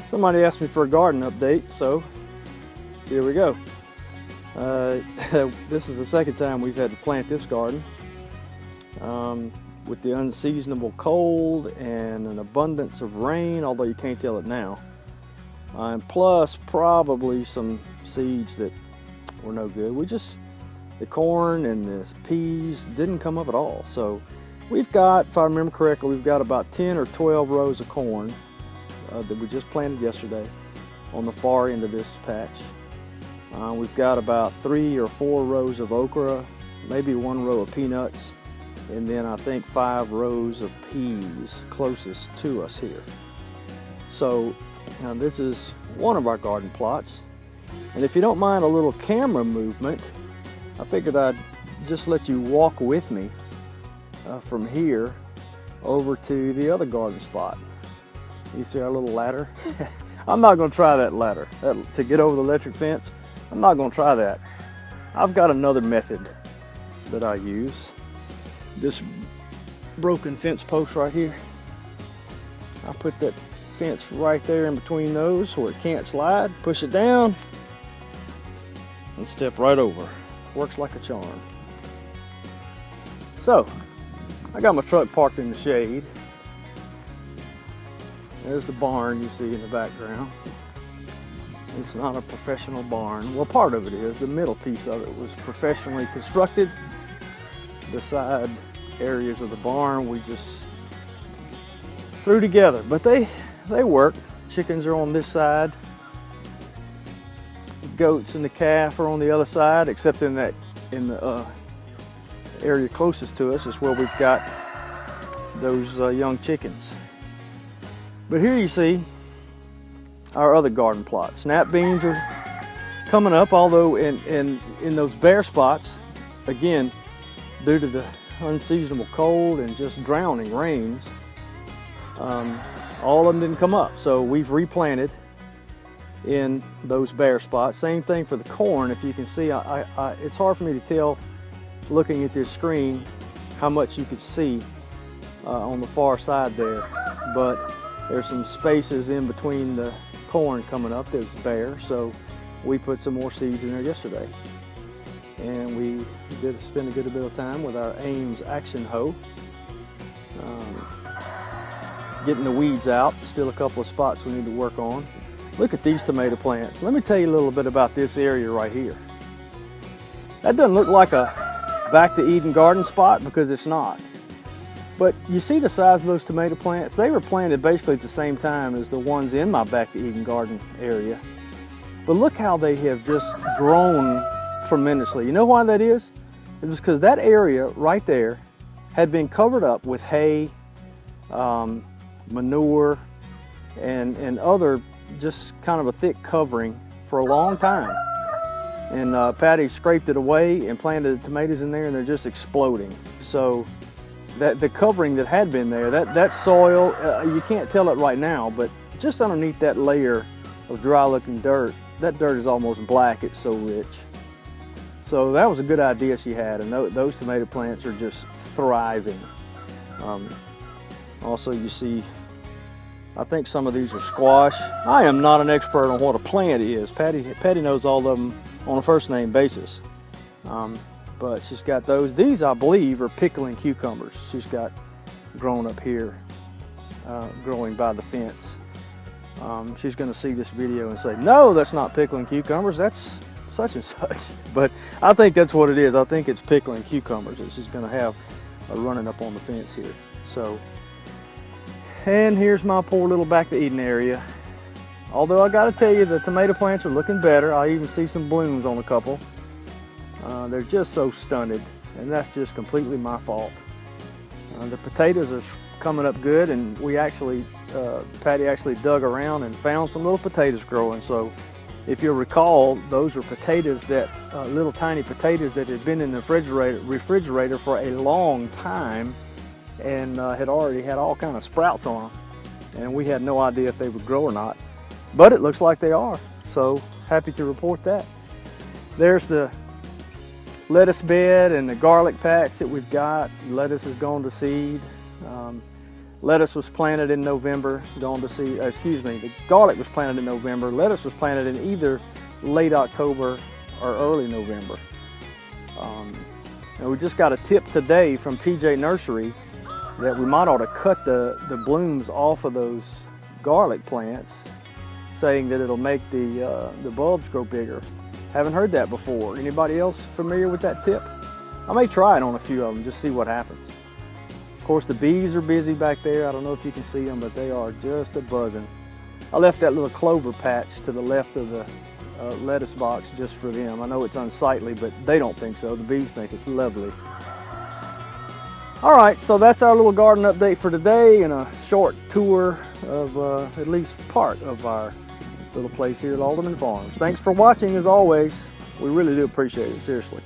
Somebody asked me for a garden update, so here we go. This is the second time we've had to plant this garden. With the unseasonable cold and an abundance of rain, although you can't tell it now. And plus probably some seeds that were no good. The corn and the peas didn't come up at all. So we've got, if I remember correctly, we've got about 10 or 12 rows of corn that we just planted yesterday on the far end of this patch. We've got about 3 or 4 rows of okra, maybe 1 row of peanuts, and then I think 5 rows of peas closest to us here. So this is one of our garden plots. And if you don't mind a little camera movement, I figured I'd just let you walk with me from here over to the other garden spot. You see our little ladder? I'm not going to try that ladder to get over the electric fence. I'm not going to try that. I've got another method that I use. This broken fence post right here. I put that fence right there in between those where it can't slide. Push it down and step right over. Works like a charm. So, I got my truck parked in the shade. There's the barn you see in the background. It's not a professional barn. Well, part of it is. The middle piece of it was professionally constructed. The side areas of the barn we just threw together, but they work. Chickens are on this side. The goats and the calf are on the other side, except in the area closest to us is where we've got those young chickens. But here you see our other garden plot. Snap beans are coming up, although in those bare spots, again, due to the unseasonable cold and just drowning rains, all of them didn't come up. So we've replanted in those bare spots. Same thing for the corn. If you can see, it's hard for me to tell looking at this screen how much you could see on the far side there, but there's some spaces in between the corn coming up that's bare, so we put some more seeds in there yesterday. And we did spend a good bit of time with our Ames action hoe, getting the weeds out. Still a couple of spots we need to work on. Look at these tomato plants. Let me tell you a little bit about this area right here. That doesn't look like a back to Eden garden spot because it's not. But you see the size of those tomato plants? They were planted basically at the same time as the ones in my back to Eden garden area. But look how they have just grown tremendously. You know why that is? It was because that area right there had been covered up with hay, manure, and other just kind of a thick covering for a long time. And Patty scraped it away and planted the tomatoes in there, and they're just exploding. So that the covering that had been there, that soil, you can't tell it right now, but just underneath that layer of dry looking dirt, that dirt is almost black, it's so rich. So that was a good idea she had, and those tomato plants are just thriving. Also you see, I think some of these are squash. I am not an expert on what a plant is. Patty knows all of them on a first name basis. But she's got those. These, I believe, are pickling cucumbers. She's got grown up here, growing by the fence. She's going to see this video and say, no, that's not pickling cucumbers, that's such and such. But I think that's what it is. I think it's pickling cucumbers that she's going to have running up on the fence here. So, and here's my poor little back to Eden area. Although I got to tell you, the tomato plants are looking better. I even see some blooms on a couple. They're just so stunted, and that's just completely my fault. The potatoes are coming up good, and we actually, Patty actually dug around and found some little potatoes growing. So if you'll recall, those were potatoes that, little tiny potatoes that had been in the refrigerator for a long time and had already had all kind of sprouts on them. And we had no idea if they would grow or not, but it looks like they are. So happy to report that. There's the lettuce bed and the garlic patch that we've got. Lettuce has gone to seed. Lettuce was planted in November, going to see, excuse me, the garlic was planted in November. Lettuce was planted in either late October or early November. And we just got a tip today from PJ Nursery that we might ought to cut the blooms off of those garlic plants, saying that it'll make the bulbs grow bigger. Haven't heard that before. Anybody else familiar with that tip? I may try it on a few of them, just see what happens. Of course, the bees are busy back there. I don't know if you can see them, but they are just a buzzing. I left that little clover patch to the left of the lettuce box just for them. I know it's unsightly, but they don't think so. The bees think it's lovely. All right, so that's our little garden update for today, and a short tour of at least part of our little place here at Alderman Farms. Thanks for watching as always. We really do appreciate it, seriously.